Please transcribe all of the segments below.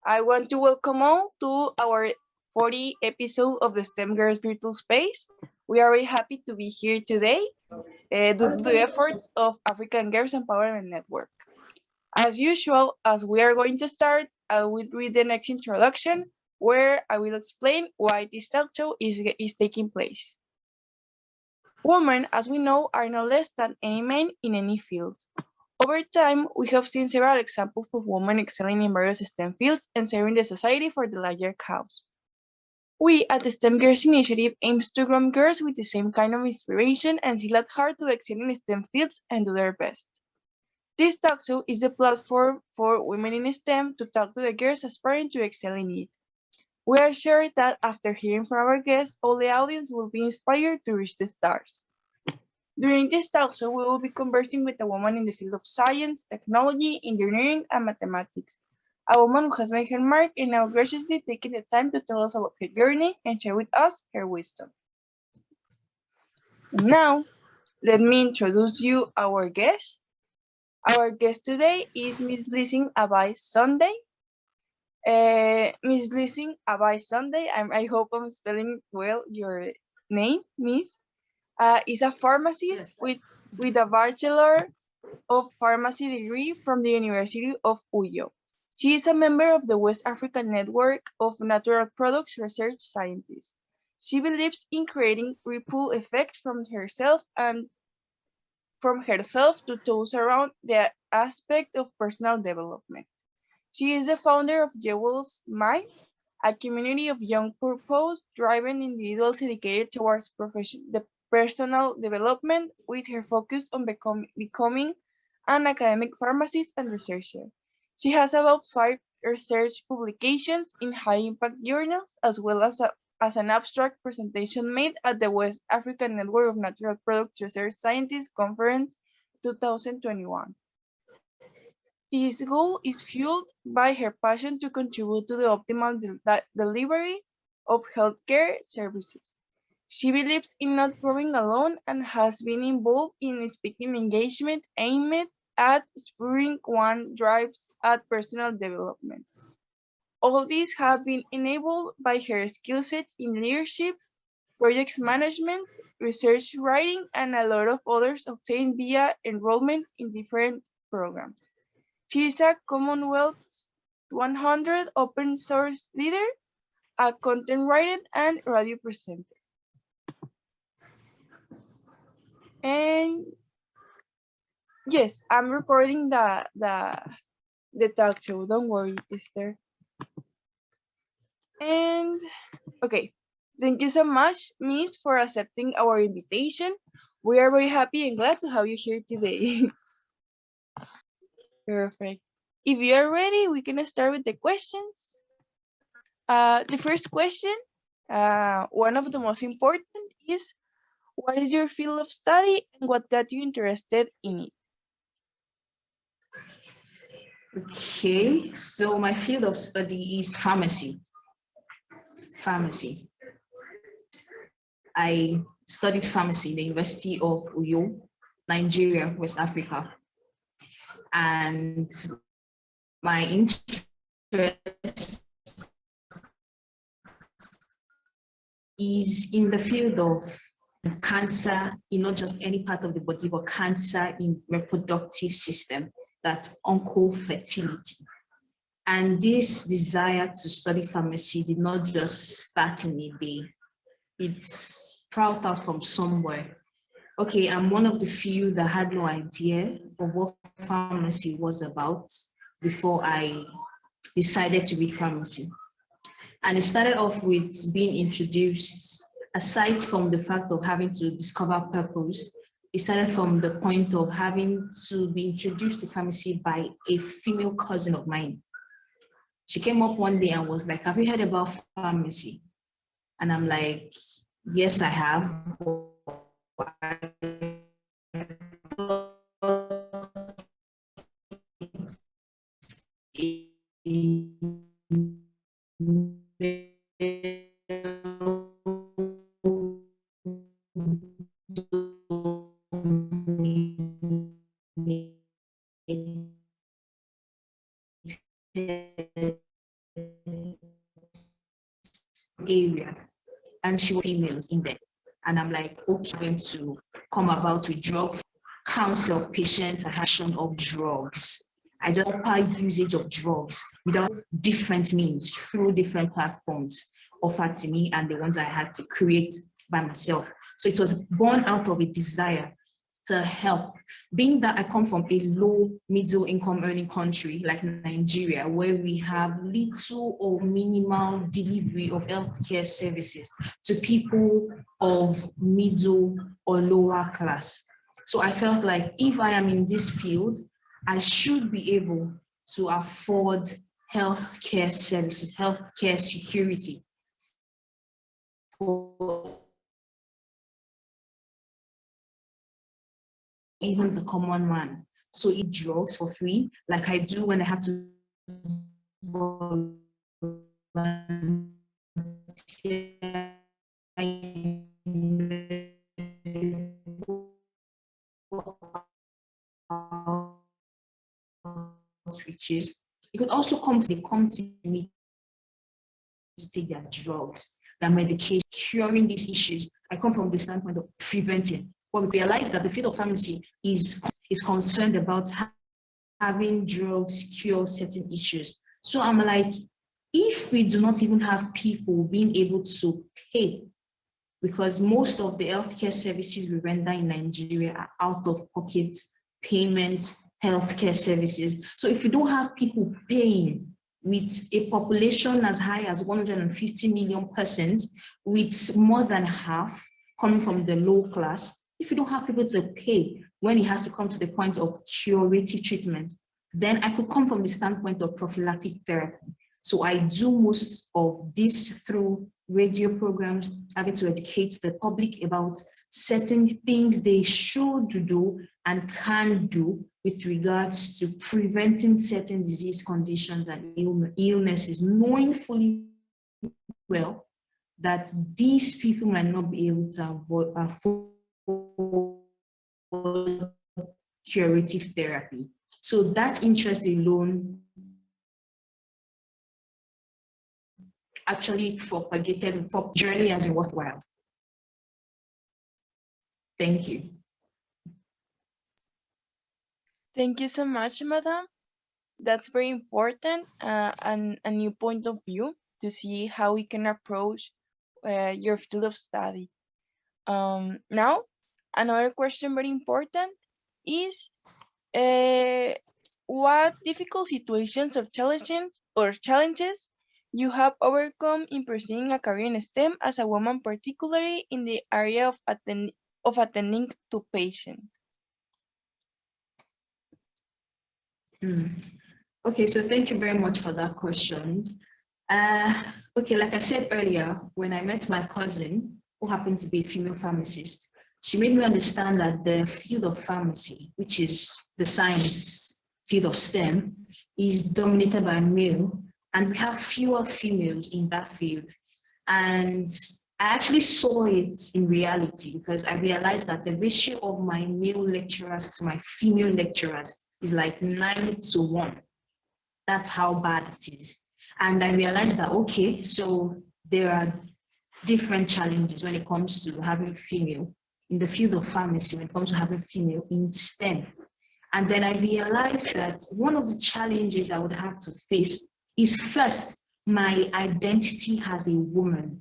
I want to welcome all to our 40 episode of the STEM Girls Virtual Space. We are very happy to be here today due to the efforts of African Girls Empowerment Network. As usual, as we are going to start, I will read the next introduction where I will explain why this talk show is taking place. Women, as we know, are no less than any men in any field. Over time, we have seen several examples of women excelling in various STEM fields and serving the society for the larger cause. We at the STEM Girls Initiative aims to groom girls with the same kind of inspiration and zeal at heart to excel in STEM fields and do their best. This talk show is the platform for women in STEM to talk to the girls aspiring to excel in it. We are sure that after hearing from our guests, all the audience will be inspired to reach the stars. During this talk show, we will be conversing with a woman in the field of science, technology, engineering, and mathematics. A woman who has made her mark and now graciously taking the time to tell us about her journey and share with us her wisdom. And now, let me introduce you our guest. Our guest today is Miss Blessing Abai Sunday. Miss Blessing Abai Sunday, I hope I'm spelling well your name, Miss. Is a pharmacist with a Bachelor of Pharmacy degree from the University of Uyo. She is a member of the West African Network of Natural Products Research Scientists. She believes in creating ripple effects from herself to those around the aspect of personal development. She is the founder of Jewel's Mind, a community of young purpose-driven individuals dedicated towards the personal development, with her focus on becoming an academic pharmacist and researcher. She has about 5 research publications in high-impact journals, as well as an abstract presentation made at the West African Network of Natural Products Research Scientists Conference 2021. This goal is fueled by her passion to contribute to the optimal delivery of healthcare services. She believes in not growing alone and has been involved in speaking engagement aimed at spurring one's drives at personal development. All these have been enabled by her skill set in leadership, project management, research writing, and a lot of others obtained via enrollment in different programs. She is a Commonwealth 100 open source leader, a content writer, and radio presenter. And yes, I'm recording the talk show. Don't worry, Esther. And okay, thank you so much, Miss, for accepting our invitation. We are very happy and glad to have you here today. Perfect. If you are ready, we can start with the questions. The first question, one of the most important, is what is your field of study and what got you interested in it? Okay, so my field of study is pharmacy. I studied pharmacy in the University of Uyo, Nigeria, West Africa. And my interest is in the field of cancer in not just any part of the body, but cancer in reproductive system, that's oncofertility. And this desire to study pharmacy did not just start in a day. It sprouted out from somewhere. Okay, I'm one of the few that had no idea of what pharmacy was about before I decided to read pharmacy. And it started off with being introduced, aside from the fact of having to discover purpose, it started from the point of having to be introduced to pharmacy by a female cousin of mine. She came up one day and was like, "Have you heard about pharmacy?" And I'm like, "Yes, I have." area, and she was females in there. And I'm like, okay, I'm going to come about with drug counsel patients action of drugs. I just proper usage of drugs without different means through different platforms offered to me and the ones I had to create by myself. So it was born out of a desire to help. Being that I come from a low middle income earning country like Nigeria, where we have little or minimal delivery of healthcare services to people of middle or lower class. So I felt like if I am in this field, I should be able to afford healthcare services, healthcare security for even the common man. So eat drugs for free, like I do when I have to outreaches. It could also come to me to take their drugs, their medication, curing these issues. I come from the standpoint of preventing. But we realize that the field of pharmacy is concerned about having drugs cure certain issues. So I'm like, if we do not even have people being able to pay, because most of the healthcare services we render in Nigeria are out of pocket payment healthcare services. So if you don't have people paying with a population as high as 150 million persons, with more than half coming from the low class, if you don't have people to pay when it has to come to the point of curative treatment, then I could come from the standpoint of prophylactic therapy. So I do most of this through radio programs, having to educate the public about certain things they should do and can do with regards to preventing certain disease conditions and illnesses, knowing fully well that these people might not be able to afford curative therapy. So that interest alone actually propagated for journey has been worthwhile. Thank you. Thank you so much, madam. That's very important and a new point of view to see how we can approach your field of study. Now, another question very important is uh, what difficult situations or challenges you have overcome in pursuing a career in STEM as a woman, particularly in the area of attending to patients. Okay, so thank you very much for that question. Okay, like I said earlier, when I met my cousin, who happened to be a female pharmacist, she made me understand that the field of pharmacy, which is the science field of STEM, is dominated by male, and we have fewer females in that field. And I actually saw it in reality because I realized that the ratio of my male lecturers to my female lecturers is like 9-1. That's how bad it is. And I realized that, okay, so there are different challenges when it comes to having female in the field of pharmacy, when it comes to having female in STEM. And then I realized that one of the challenges I would have to face is first, my identity as a woman.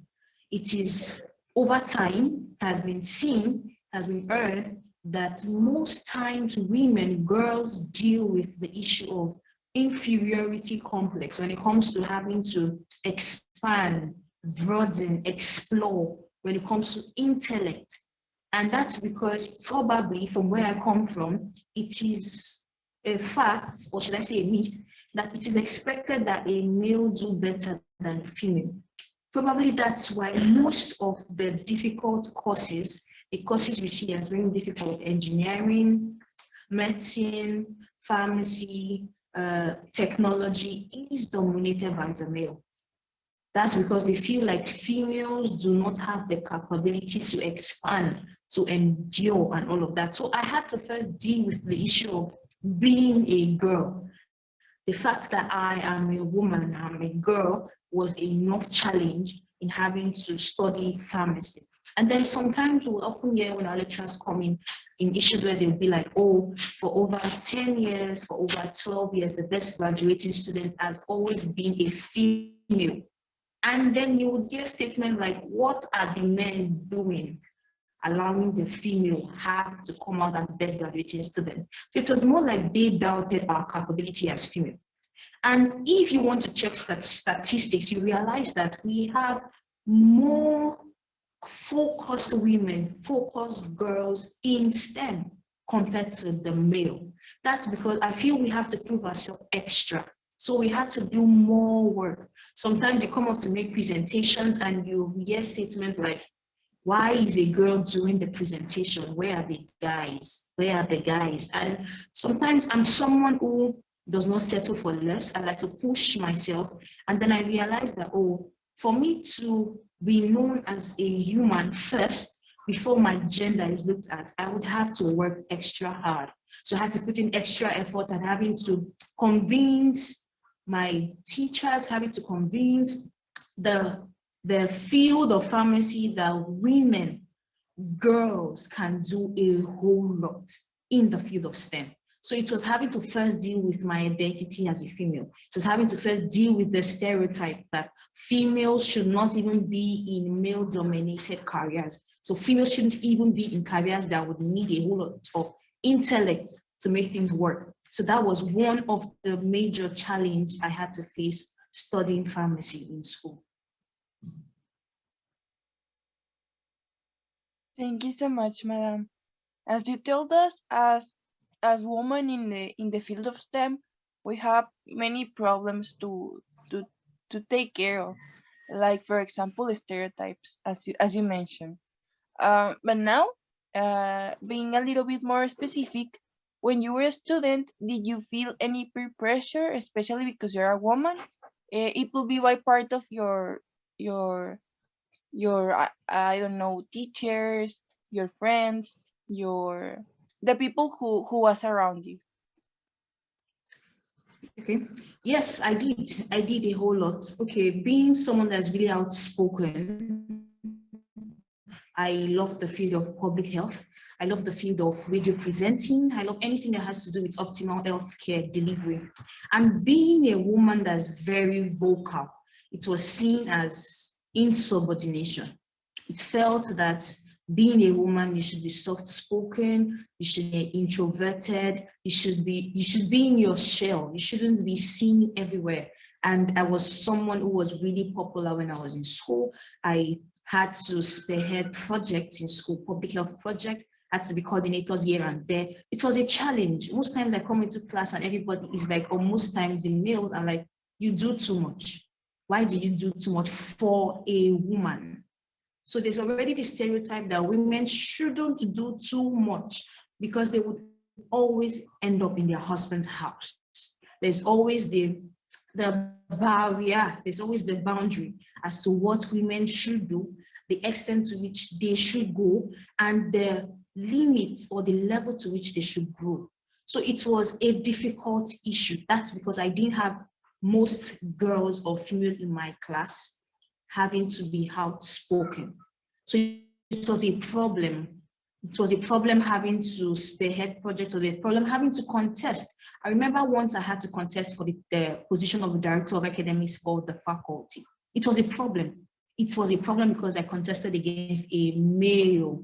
It is over time, has been seen, has been heard that most times women, girls deal with the issue of inferiority complex when it comes to having to expand, broaden, explore when it comes to intellect. And that's because probably from where I come from, it is a fact, or should I say a myth, that it is expected that a male do better than a female. Probably that's why most of the difficult courses, the courses we see as very difficult, engineering, medicine, pharmacy, technology, is dominated by the male. That's because they feel like females do not have the capability to expand, to endure, and all of that. So I had to first deal with the issue of being a girl. The fact that I am a woman, I'm a girl, was enough challenge in having to study pharmacy. And then sometimes we'll often hear when our lecturers come in issues where they'll be like, oh, for over 10 years, for over 12 years, the best graduating student has always been a female. And then you would hear statements like, what are the men doing, allowing the female have to come out as best graduating student? So it was more like they doubted our capability as female. And if you want to check statistics, you realize that we have more focused women, focused girls in STEM compared to the male. That's because I feel we have to prove ourselves extra. So we had to do more work. Sometimes you come up to make presentations and you hear statements like, why is a girl doing the presentation? Where are the guys? Where are the guys? And sometimes I'm someone who does not settle for less. I like to push myself. And then I realize that, oh, for me to be known as a human first, before my gender is looked at, I would have to work extra hard. So I had to put in extra effort and having to convince my teachers, having to convince the field of pharmacy that women, girls can do a whole lot in the field of STEM. So it was having to first deal with my identity as a female. It was having to first deal with the stereotype that females should not even be in male-dominated careers. So females shouldn't even be in careers that would need a whole lot of intellect to make things work. So that was one of the major challenges I had to face studying pharmacy in school. Thank you so much, madam. As you told us, as women in the field of STEM, we have many problems to to take care of, like for example stereotypes, as you mentioned. But now, being a little bit more specific, when you were a student, did you feel any peer pressure, especially because you're a woman? It will be by part of your I don't know, teachers, your friends, your the people who was around you. Okay. Yes, I did. I did a whole lot. Okay, being someone that's really outspoken, I love the field of public health. I love the field of radio presenting. I love anything that has to do with optimal healthcare delivery. And being a woman that's very vocal, it was seen as insubordination. It felt that being a woman, you should be soft-spoken, you should be introverted, you should be in your shell, you shouldn't be seen everywhere. And I was someone who was really popular when I was in school. I had to spearhead projects in school, public health projects, had to be coordinators here and there. It was a challenge. Most times I come into class and everybody is like, or most times the males are like, you do too much. Why do you do too much for a woman? So there's already the stereotype that women shouldn't do too much because they would always end up in their husband's house. There's always the barrier, there's always the boundary as to what women should do, the extent to which they should go, and the limit or the level to which they should grow. So it was a difficult issue. That's because I didn't have most girls or female in my class having to be outspoken. So it was a problem. It was a problem having to spearhead projects, it was a problem having to contest. I remember once I had to contest for the position of the director of academics for the faculty. It was a problem. It was a problem because I contested against a male.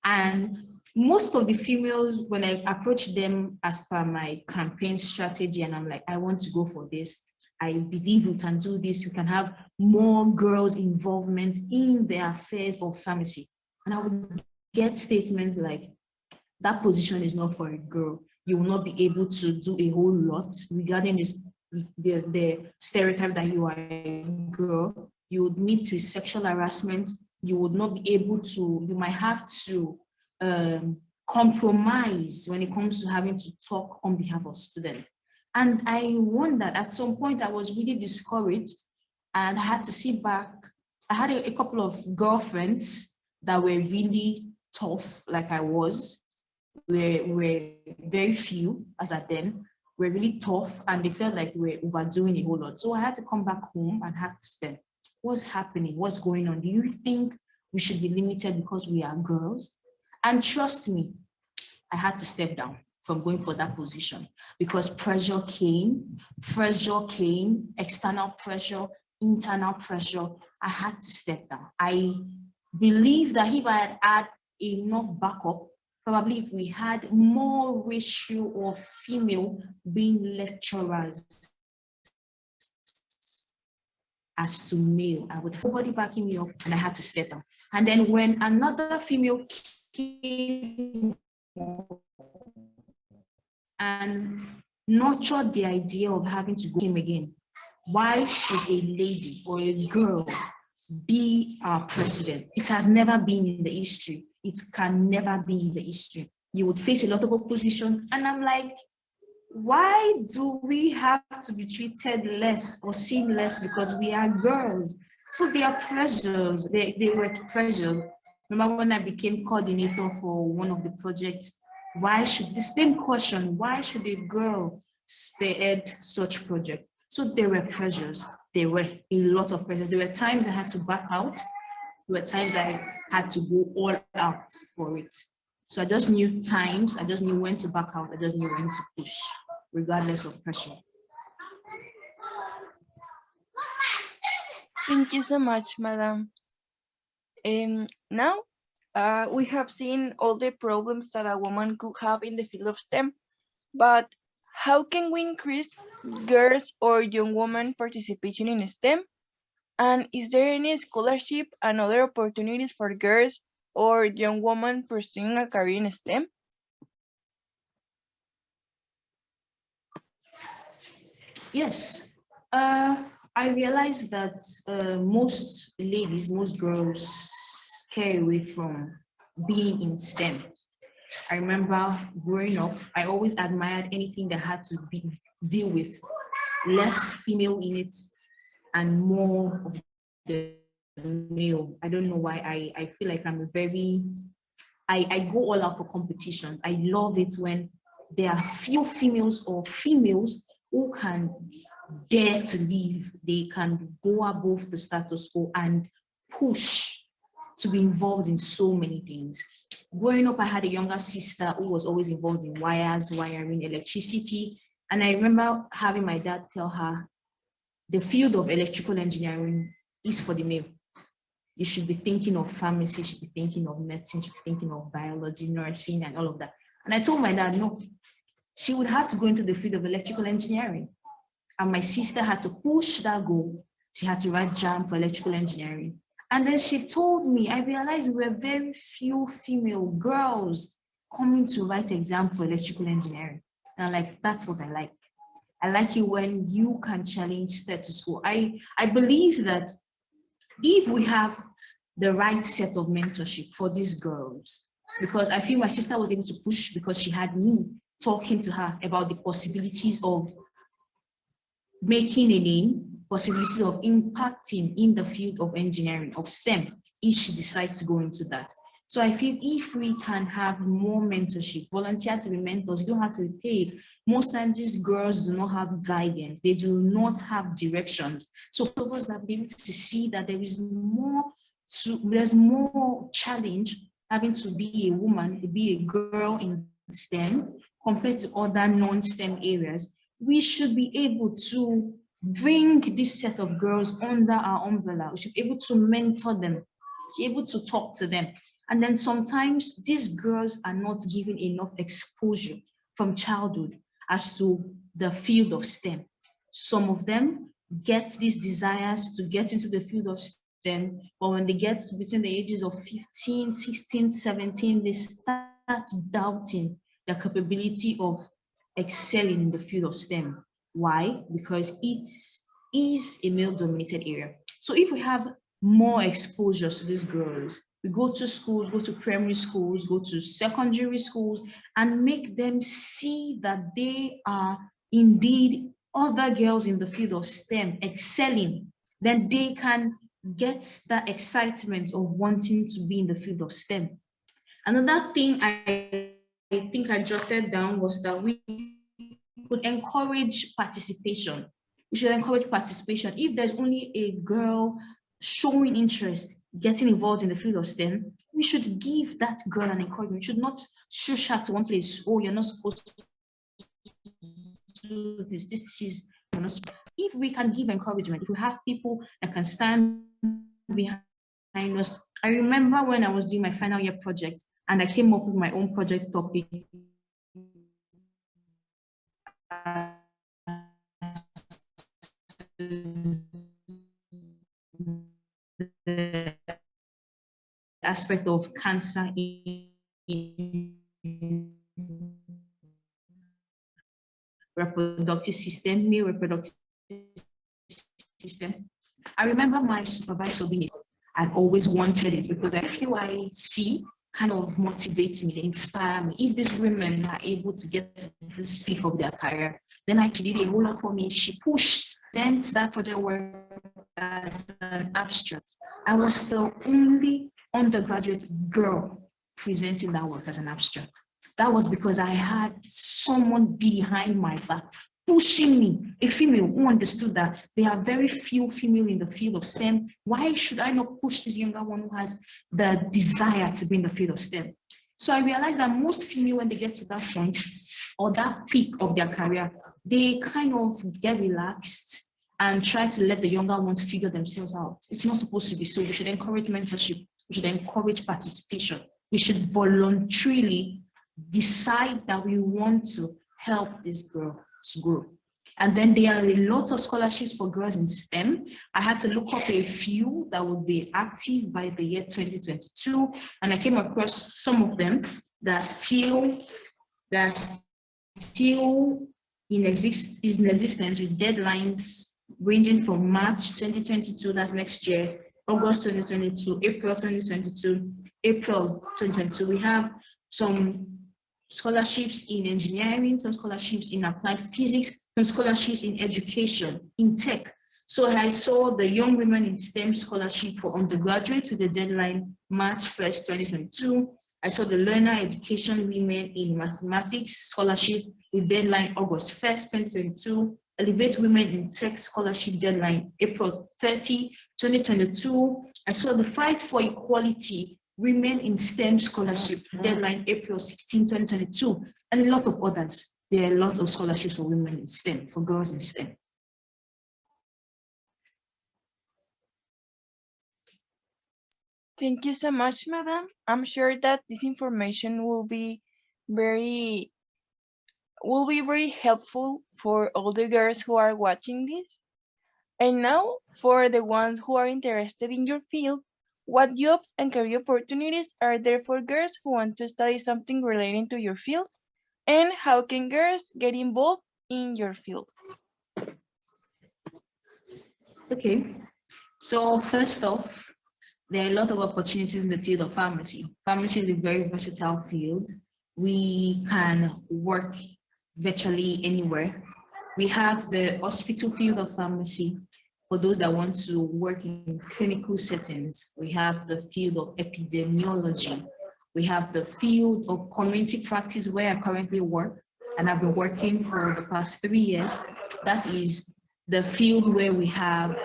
And most of the females, when I approached them as per my campaign strategy, and I'm like, I want to go for this, I believe we can do this, we can have more girls' involvement in the affairs of pharmacy. And I would get statements like, that position is not for a girl. You will not be able to do a whole lot regarding this, the stereotype that you are a girl. You would meet with sexual harassment. You would not be able to, you might have to compromise when it comes to having to talk on behalf of students. And I wondered, at some point I was really discouraged and I had to sit back. I had a couple of girlfriends that were really tough, like I was. We're very few as at then. We're really tough and they felt like we're overdoing a whole lot. So I had to come back home and ask them, what's happening? What's going on? Do you think we should be limited because we are girls? And trust me, I had to step down from going for that position because pressure came, external pressure, internal pressure. I had to step down. I believe that if I had enough backup, probably if we had more ratio of female being lecturers as to male, I would have nobody backing me up and I had to step down. And then when another female came and nurtured the idea of having to go him again, why should a lady or a girl be our president? It has never been in the history. It can never be in the history. You would face a lot of opposition. And I'm like, why do we have to be treated less or seen less because we are girls? So there are pressures. They were pressures. Remember when I became coordinator for one of the projects, why should the same question, why should a girl spearhead such project? So there were pressures. There were a lot of pressures. There were times I had to back out. There were times I had to go all out for it. So I just knew times, I just knew when to back out, I just knew when to push, regardless of pressure. Thank you so much, madam. Now, we have seen all the problems that a woman could have in the field of STEM, but how can we increase girls or young women participation in STEM? And is there any scholarship and other opportunities for girls or young women pursuing a career in STEM? Yes, I realized that most ladies, most girls scare away from being in STEM. I remember growing up, I always admired anything that had to deal with less female in it and more of the male. I don't know why I feel like I'm a very, I go all out for competitions. I love it when there are few females or females who can dare to leave. They can go above the status quo and push to be involved in so many things. Growing up, I had a younger sister who was always involved in wires, wiring, electricity. And I remember having my dad tell her, the field of electrical engineering is for the male. You should be thinking of pharmacy, you should be thinking of medicine, you should be thinking of biology, nursing, and all of that. And I told my dad, no, she would have to go into the field of electrical engineering. And my sister had to push that goal. She had to write JAM for electrical engineering. And then she told me, I realized we were very few female girls coming to write exam for electrical engineering. And I'm like, that's what I like. I like it when you can challenge status quo. I believe that if we have the right set of mentorship for these girls, because I feel my sister was able to push because she had me talking to her about the possibilities of making a name, possibilities of impacting in the field of engineering, of STEM, if she decides to go into that. So I feel if we can have more mentorship, volunteer to be mentors, you don't have to be paid. Most times these girls do not have guidance. They do not have directions. So for us that be able to see that there's more challenge having to be a woman, to be a girl in STEM compared to other non-STEM areas, we should be able to bring this set of girls under our umbrella. We should be able to mentor them, be able to talk to them. And then sometimes these girls are not given enough exposure from childhood as to the field of STEM. Some of them get these desires to get into the field of STEM, but when they get between the ages of 15, 16, 17, they start doubting the capability of excelling in the field of STEM. Why? Because it is a male-dominated area. So if we have more exposure to these girls, we go to schools, go to primary schools, go to secondary schools, and make them see that they are indeed other girls in the field of STEM excelling, then they can get that excitement of wanting to be in the field of STEM. Another thing I think I jotted down was that we could encourage participation. We should encourage participation. If there's only a girl showing interest, getting involved in the field of STEM, we should give that girl an encouragement. We should not shush her to one place. Oh, you're not supposed to do this. This is, if we can give encouragement, if we have people that can stand behind us. I remember when I was doing my final year project and I came up with my own project topic. The aspect of cancer in reproductive system, male reproductive system. I remember my supervisor being, I've always wanted it because I feel I see kind of motivates me, they inspire me. If these women are able to get to this peak of their career, then I did a whole lot for me. She pushed, then that project work as an abstract. I was the only undergraduate girl presenting that work as an abstract. That was because I had someone behind my back pushing me, a female who understood that there are very few female in the field of STEM. Why should I not push this younger one who has the desire to be in the field of STEM? So I realized that most female, when they get to that point or that peak of their career, they kind of get relaxed and try to let the younger ones figure themselves out. It's not supposed to be so. We should encourage mentorship. We should encourage participation. We should voluntarily decide that we want to help this girl to grow. And then there are a lot of scholarships for girls in STEM. I had to look up a few that would be active by the year 2022, and I came across some of them that are still in existence with deadlines ranging from March 2022, that's next year, August 2022, April 2022, April 2022. We have some scholarships in engineering, some scholarships in applied physics, some scholarships in education, in tech. So I saw the Young Women in STEM scholarship for undergraduates with the deadline March 1st, 2022. I saw the Learner Education Women in Mathematics scholarship with deadline August 1st, 2022. Elevate Women in Tech scholarship deadline April 30, 2022. I saw the Fight for Equality Women in STEM scholarship deadline April 16, 2022, and a lot of others. There are a lot of scholarships for women in STEM, for girls in STEM. Thank you so much, madam. I'm sure that this information will be very helpful for all the girls who are watching this. And now, for the ones who are interested in your field, what jobs and career opportunities are there for girls who want to study something relating to your field? And how can girls get involved in your field? Okay, so first off, there are a lot of opportunities in the field of pharmacy. Pharmacy is a very versatile field. We can work virtually anywhere. We have the hospital field of pharmacy for those that want to work in clinical settings. We have the field of epidemiology. We have the field of community practice where I currently work, and I've been working for the past 3 years. That is the field where we have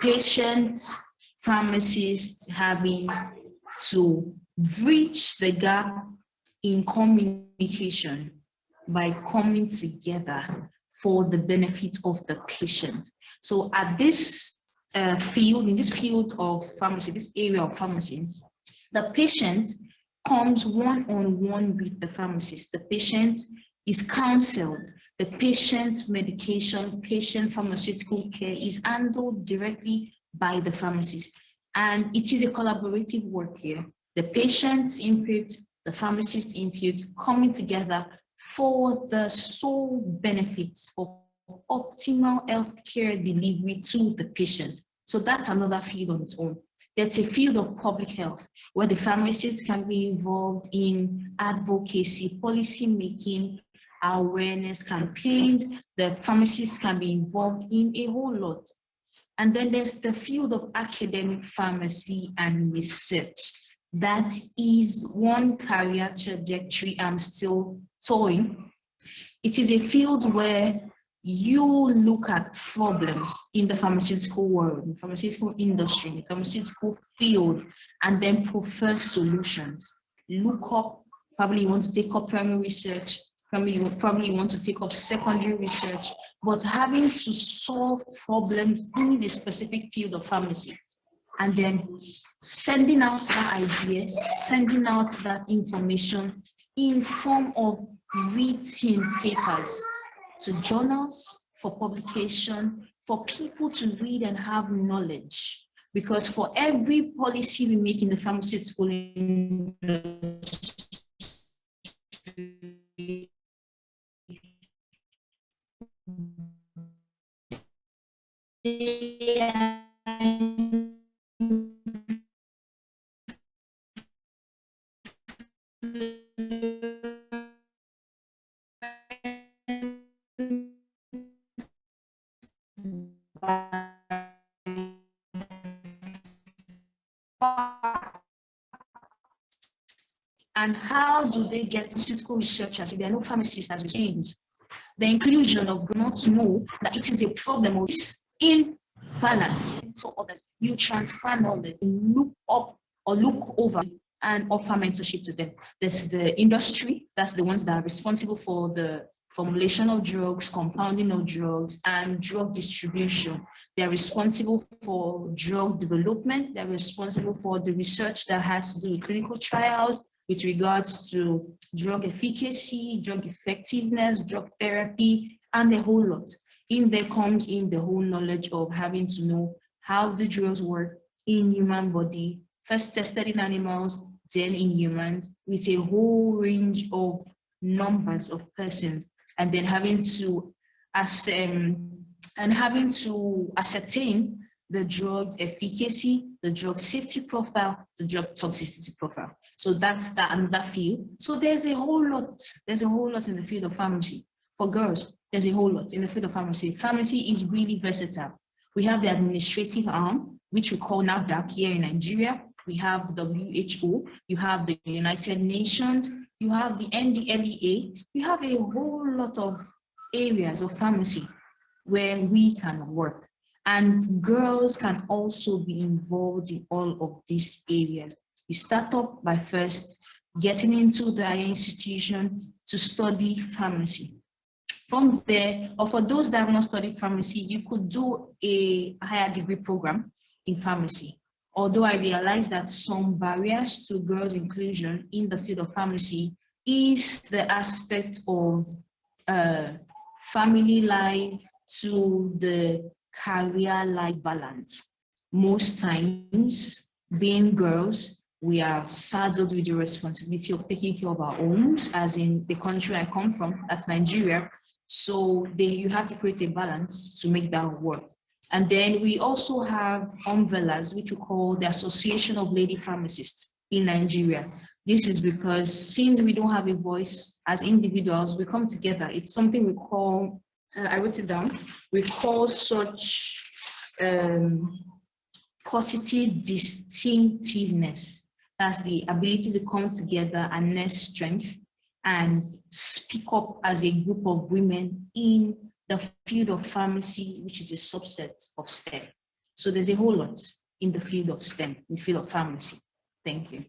patients, pharmacists having to bridge the gap in communication by coming together for the benefit of the patient. So at this field, in this field of pharmacy, this area of pharmacy, the patient comes one-on-one with the pharmacist. The patient is counseled. The patient's medication, patient pharmaceutical care is handled directly by the pharmacist. And it is a collaborative work here. The patient's input, the pharmacist's input, coming together for the sole benefits of optimal healthcare delivery to the patient. So that's another field on its own. There's a field of public health where the pharmacist can be involved in advocacy, policy making, awareness campaigns. The pharmacists can be involved in a whole lot. And then there's the field of academic pharmacy and research. That is one career trajectory I'm still towing. It is a field where you look at problems in the pharmaceutical world, the pharmaceutical industry, the pharmaceutical field, and then prefer solutions. Look up, probably you want to take up primary research, probably want to take up secondary research, but having to solve problems in the specific field of pharmacy, and then sending out that idea, sending out that information in form of written papers to journals for publication, for people to read and have knowledge. Because for every policy we make in the pharmaceutical industry, and how do they get pharmaceutical researchers if there are no pharmacists as we change? The inclusion of not to know that it is a problem or in balance. So others, you transfer knowledge, look up or look over and offer mentorship to them. There's the industry, that's the ones that are responsible for the formulation of drugs, compounding of drugs, and drug distribution. They're responsible for drug development. They're responsible for the research that has to do with clinical trials, with regards to drug efficacy, drug effectiveness, drug therapy, and a whole lot. In there comes in the whole knowledge of having to know how the drugs work in human body, first tested in animals, then in humans, with a whole range of numbers of persons, and then having to ascertain the drug's efficacy, the drug safety profile, the drug toxicity profile. So that's that and that field. So there's a whole lot in the field of pharmacy. For girls, there's a whole lot in the field of pharmacy. Pharmacy is really versatile. We have the administrative arm, which we call NAFDAC here in Nigeria. We have the WHO, you have the United Nations, you have the NDLEA. You have a whole lot of areas of pharmacy where we can work. And girls can also be involved in all of these areas. You start up by first getting into the higher institution to study pharmacy. From there, or for those that have not studied pharmacy, you could do a higher degree program in pharmacy. Although I realize that some barriers to girls' inclusion in the field of pharmacy is the aspect of family life to the career life balance. Most times, being girls, we are saddled with the responsibility of taking care of our homes, as in the country I come from, that's Nigeria. So you have to create a balance to make that work. And then we also have umbrellas, which we call the Association of Lady Pharmacists in Nigeria. This is because since we don't have a voice as individuals, we come together. It's something we call, I wrote it down, we call such positive distinctiveness. That's the ability to come together and nurse strength and speak up as a group of women in the field of pharmacy, which is a subset of STEM. So there's a whole lot in the field of STEM, in the field of pharmacy. Thank you.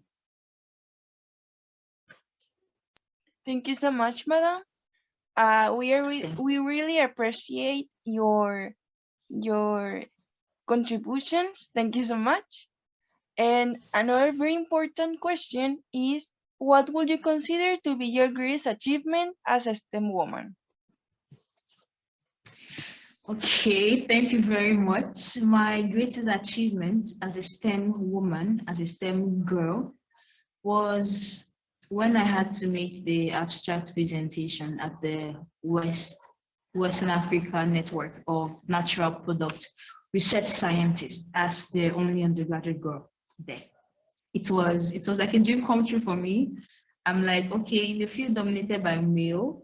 Thank you so much, madam. We really appreciate your contributions. Thank you so much. And another very important question is, what would you consider to be your greatest achievement as a STEM woman? Okay, thank you very much. My greatest achievement as a STEM woman, as a STEM girl, was when I had to make the abstract presentation at the Western Africa Network of Natural Product Research Scientists as the only undergraduate girl there. It was like a dream come true for me. I'm like, okay, in the field dominated by male,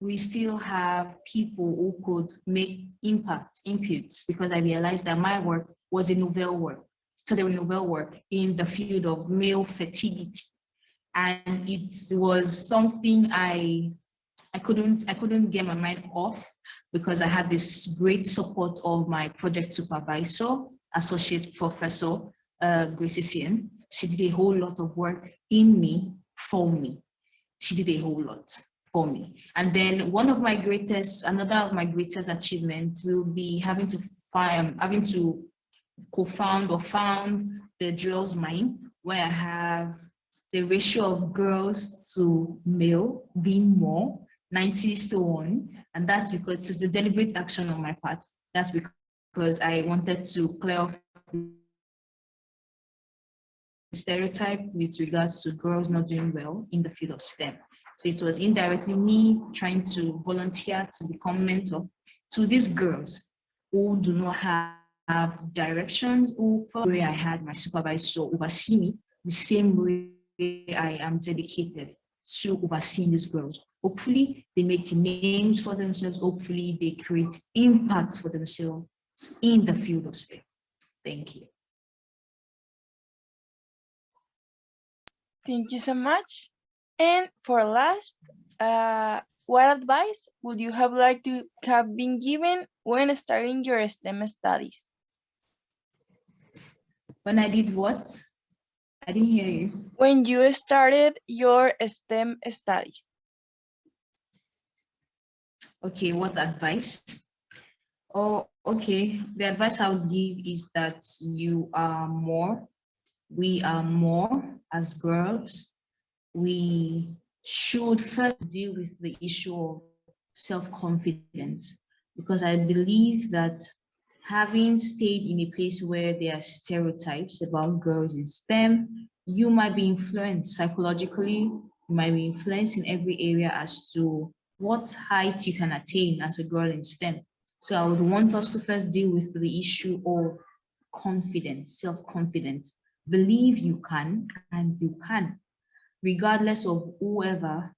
we still have people who could make inputs, because I realized that my work was a novel work. So there was novel work in the field of male fertility. And it was something I I couldn't get my mind off because I had this great support of my project supervisor, associate professor, Gracie Sien. She did a whole lot of work in me, for me. She did a whole lot for me. And then another of my greatest achievements will be having to co-found or found the Girls Mine, where I have the ratio of girls to male being more, 90:1. And that's because it's a deliberate action on my part. That's because I wanted to clear off stereotype with regards to girls not doing well in the field of STEM. So it was indirectly me trying to volunteer to become mentor to these girls who do not have directions, who where I had my supervisor oversee me the same way I am dedicated to overseeing these girls. Hopefully they make names for themselves. Hopefully they create impact for themselves in the field of STEM. Thank you. Thank you so much. And for last, what advice would you have liked to have been given when starting your STEM studies? When I did what? I didn't hear you. When you started your STEM studies. Okay, what advice? Oh, okay. The advice I would give is that we are more as girls. We should first deal with the issue of self-confidence, because I believe that having stayed in a place where there are stereotypes about girls in STEM, you might be influenced psychologically, you might be influenced in every area as to what height you can attain as a girl in STEM. So I would want us to first deal with the issue of confidence, self-confidence. Believe you can, and you can, regardless of whoever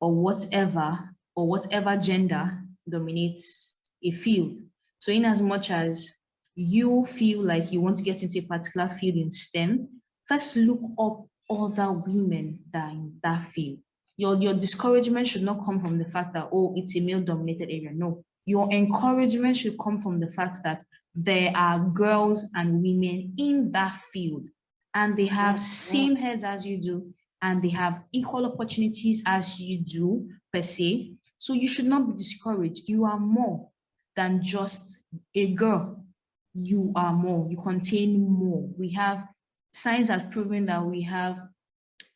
or whatever gender dominates a field. So in as much as you feel like you want to get into a particular field in STEM, first look up other women that are in that field. Your discouragement should not come from the fact that, oh, it's a male-dominated area. No, your encouragement should come from the fact that there are girls and women in that field, and they have same heads as you do, and they have equal opportunities as you do, per se. So you should not be discouraged. You are more than just a girl. You are more. You contain more. We have science has proven that we have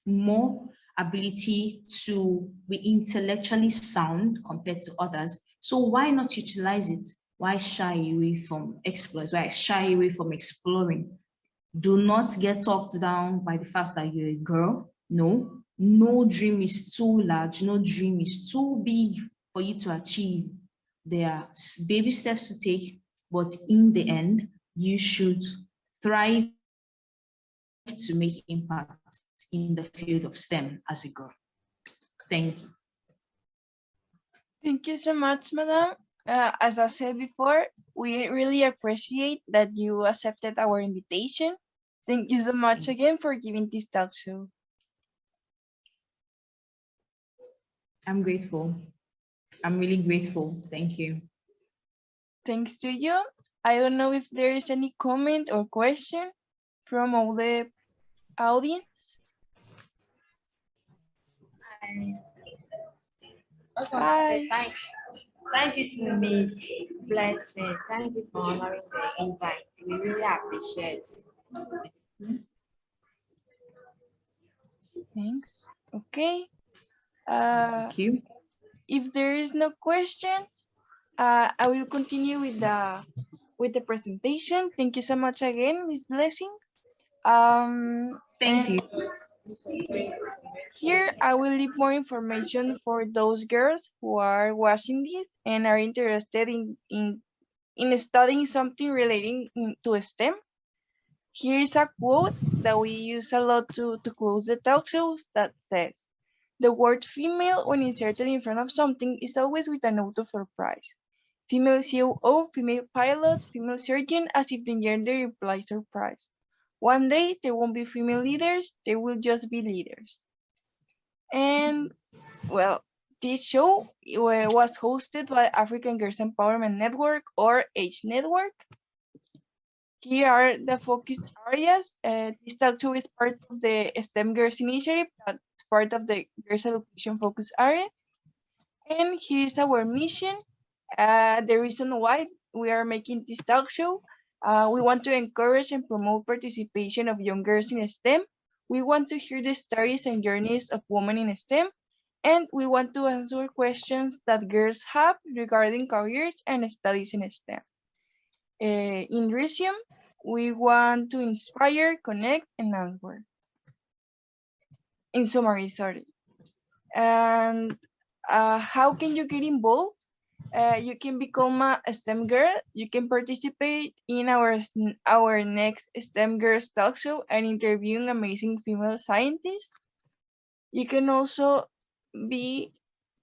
more ability to be intellectually sound compared to others. So why not utilize it? Why shy away from exploits? Why shy away from exploring? Do not get talked down by the fact that you're a girl. No, no dream is too large. No dream is too big for you to achieve. There are baby steps to take, but in the end, you should thrive to make impact in the field of STEM as a girl. Thank you. Thank you so much, Madam. As I said before, we really appreciate that you accepted our invitation. Thank you so much again for giving this talk show. I'm grateful. I'm really grateful. Thank you. Thanks to you. I don't know if there is any comment or question from all the audience. Also want to say thank you to Miss Blessing. Thank you for honoring the invite. We really appreciate it. Thanks. Okay. Thank you. If there is no questions, I will continue with the presentation. Thank you so much again, Miss Blessing. Thank you. Here, I will leave more information for those girls who are watching this and are interested in studying something relating to STEM. Here is a quote that we use a lot to close the talk shows that says, "The word female when inserted in front of something is always with a note of surprise. Female COO, female pilot, female surgeon, as if the gender implies surprise. One day there won't be female leaders, there will just be leaders." And well, This show was hosted by African Girls Empowerment Network or H Network. Here are the focus areas. This talk show is part of the STEM Girls Initiative, that's part of the Girls Education Focus Area. And here's our mission. The reason why we are making this talk show. We want to encourage and promote participation of young girls in STEM. We want to hear the stories and journeys of women in STEM. And we want to answer questions that girls have regarding careers and studies in STEM. In resume, we want to inspire, connect, and answer. In summary, sorry. And how can you get involved? You can become a STEM girl. You can participate in our next STEM Girls Talk Show and interviewing amazing female scientists. You can also be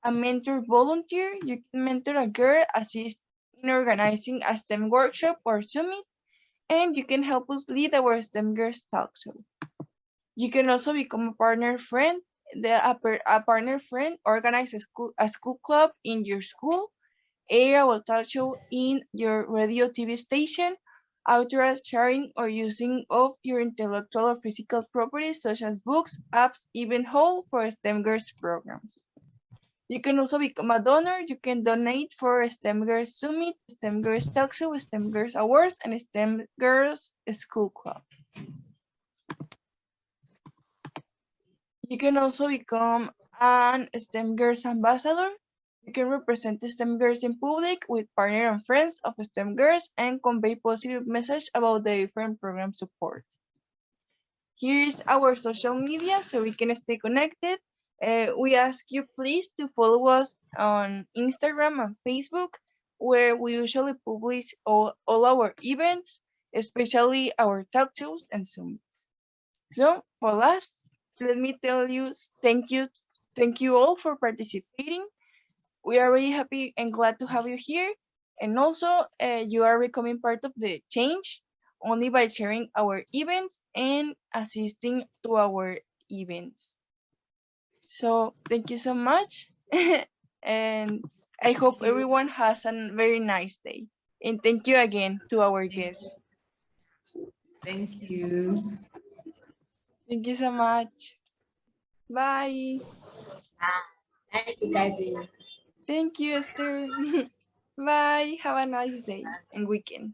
a mentor volunteer. You can mentor a girl, assist in organizing a STEM workshop or summit, and you can help us lead our STEM Girls Talk Show. You can also become a partner friend. A partner friend organize a school club in your school, air our talk show in your radio TV station, authorize sharing or using of your intellectual or physical properties such as books, apps, even whole for STEM Girls programs. You can also become a donor. You can donate for STEM Girls Summit, STEM Girls Talk Show, STEM Girls Awards, and STEM Girls School Club. You can also become an STEM Girls Ambassador. You can represent STEM Girls in public with partners and friends of STEM Girls and convey positive message about the different program support. Here is our social media so we can stay connected. We ask you please to follow us on Instagram and Facebook, where we usually publish all our events, especially our talk shows and Zooms. So for last, let me tell you thank you all for participating. We are really happy and glad to have you here. And also, you are becoming part of the change only by sharing our events and assisting to our events. So thank you so much. And I hope everyone has a very nice day. And thank you again to our guests. Thank you. Thank you so much. Bye. Thank you, Gabby. Thank you, Esther. Bye. Have a nice day and weekend.